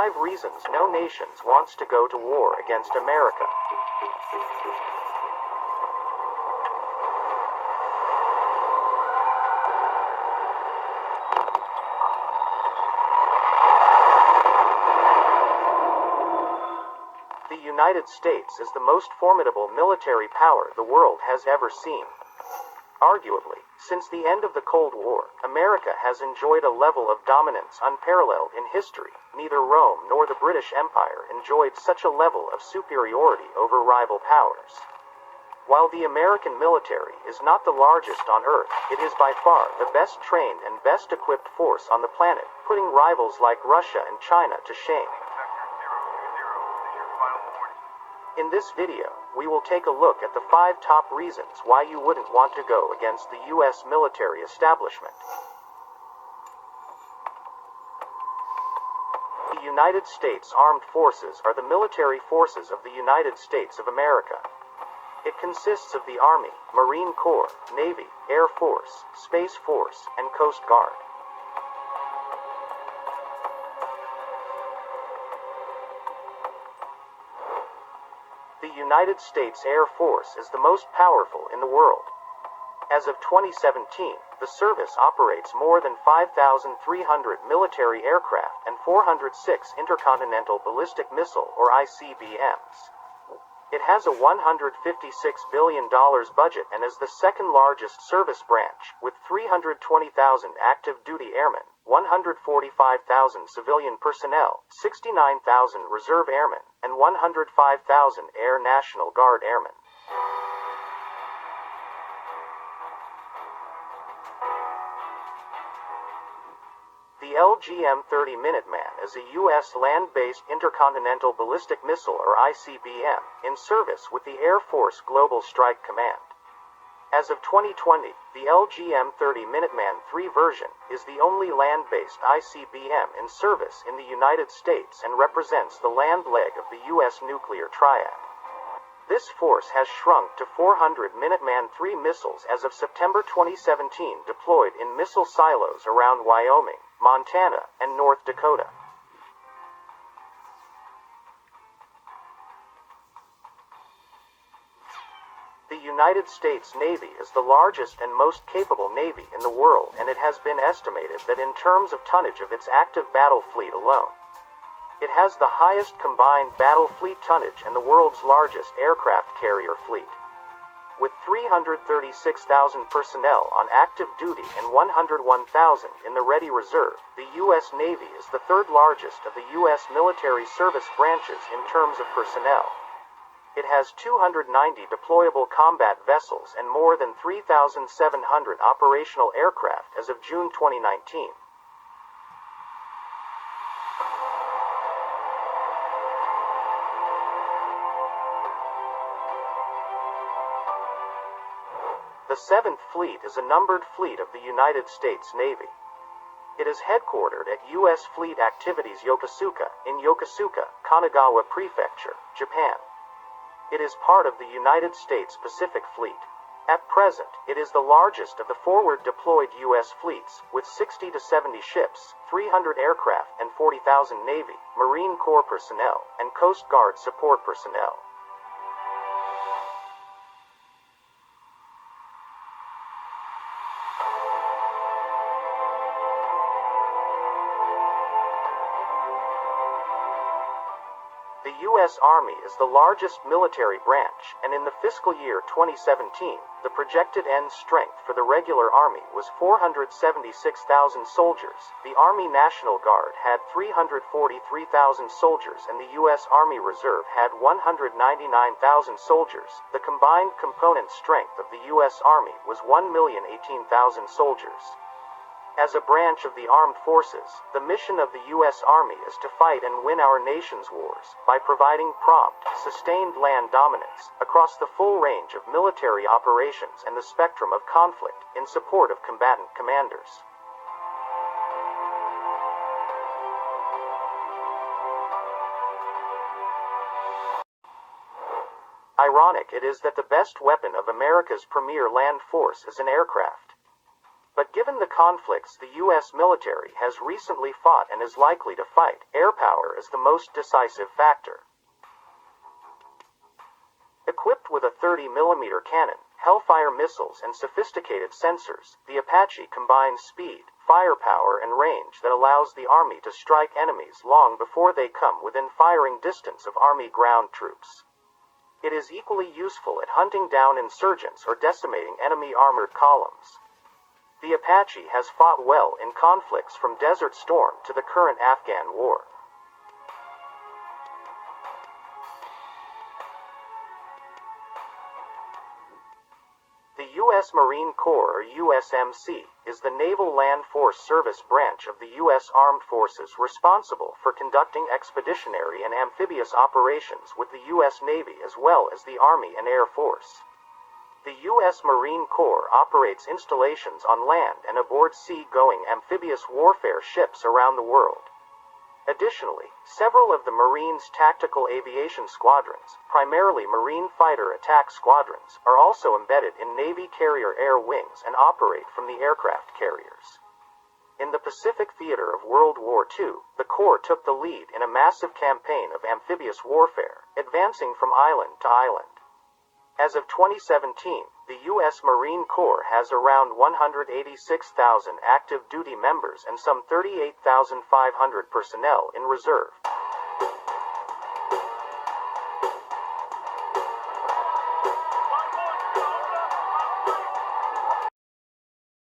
5 reasons no nation wants to go to war against America. The United States is the most formidable military power the world has ever seen. Arguably, since the end of the Cold War, America has enjoyed a level of dominance unparalleled in history. Neither Rome nor the British Empire enjoyed such a level of superiority over rival powers. While the American military is not the largest on Earth, it is by far the best trained and best equipped force on the planet, putting rivals like Russia and China to shame. In this video, we will take a look at the 5 top reasons why you wouldn't want to go against the U.S. military establishment. The United States Armed Forces are the military forces of the United States of America. It consists of the Army, Marine Corps, Navy, Air Force, Space Force, and Coast Guard. The United States Air Force is the most powerful in the world. As of 2017, the service operates more than 5,300 military aircraft and 406 intercontinental ballistic missile or ICBMs. It has a $156 billion budget and is the second largest service branch, with 320,000 active duty airmen, 145,000 civilian personnel, 69,000 reserve airmen, and 105,000 Air National Guard airmen. The LGM-30 Minuteman is a U.S. land-based intercontinental ballistic missile or ICBM, in service with the Air Force Global Strike Command. As of 2020, the LGM-30 Minuteman III version is the only land-based ICBM in service in the United States and represents the land leg of the U.S. nuclear triad. This force has shrunk to 400 Minuteman III missiles as of September 2017, deployed in missile silos around Wyoming, Montana, and North Dakota. The United States Navy is the largest and most capable navy in the world, and it has been estimated that in terms of tonnage of its active battle fleet alone, it has the highest combined battle fleet tonnage and the world's largest aircraft carrier fleet. With 336,000 personnel on active duty and 101,000 in the ready reserve, the U.S. Navy is the third largest of the U.S. military service branches in terms of personnel. It has 290 deployable combat vessels and more than 3,700 operational aircraft as of June 2019. The 7th Fleet is a numbered fleet of the United States Navy. It is headquartered at U.S. Fleet Activities Yokosuka, in Yokosuka, Kanagawa Prefecture, Japan. It is part of the United States Pacific Fleet. At present, it is the largest of the forward-deployed U.S. fleets, with 60 to 70 ships, 300 aircraft, and 40,000 Navy, Marine Corps personnel, and Coast Guard support personnel. The U.S. Army is the largest military branch, and in the fiscal year 2017, the projected end strength for the regular Army was 476,000 soldiers, the Army National Guard had 343,000 soldiers, and the U.S. Army Reserve had 199,000 soldiers. The combined component strength of the U.S. Army was 1,018,000 soldiers. As a branch of the armed forces, the mission of the U.S. Army is to fight and win our nation's wars by providing prompt, sustained land dominance across the full range of military operations and the spectrum of conflict in support of combatant commanders. Ironic it is that the best weapon of America's premier land force is an aircraft. But given Given the conflicts the U.S. military has recently fought and is likely to fight, air power is the most decisive factor. Equipped with a 30mm cannon, Hellfire missiles, and sophisticated sensors, the Apache combines speed, firepower, and range that allows the Army to strike enemies long before they come within firing distance of Army ground troops. It is equally useful at hunting down insurgents or decimating enemy armored columns. The Apache has fought well in conflicts from Desert Storm to the current Afghan war. The U.S. Marine Corps, or USMC, is the Naval Land Force Service branch of the U.S. Armed Forces responsible for conducting expeditionary and amphibious operations with the U.S. Navy as well as the Army and Air Force. The U.S. Marine Corps operates installations on land and aboard sea-going amphibious warfare ships around the world. Additionally, several of the Marines' tactical aviation squadrons, primarily Marine Fighter Attack Squadrons, are also embedded in Navy carrier air wings and operate from the aircraft carriers. In the Pacific theater of World War II, the Corps took the lead in a massive campaign of amphibious warfare, advancing from island to island. As of 2017, the U.S. Marine Corps has around 186,000 active duty members and some 38,500 personnel in reserve.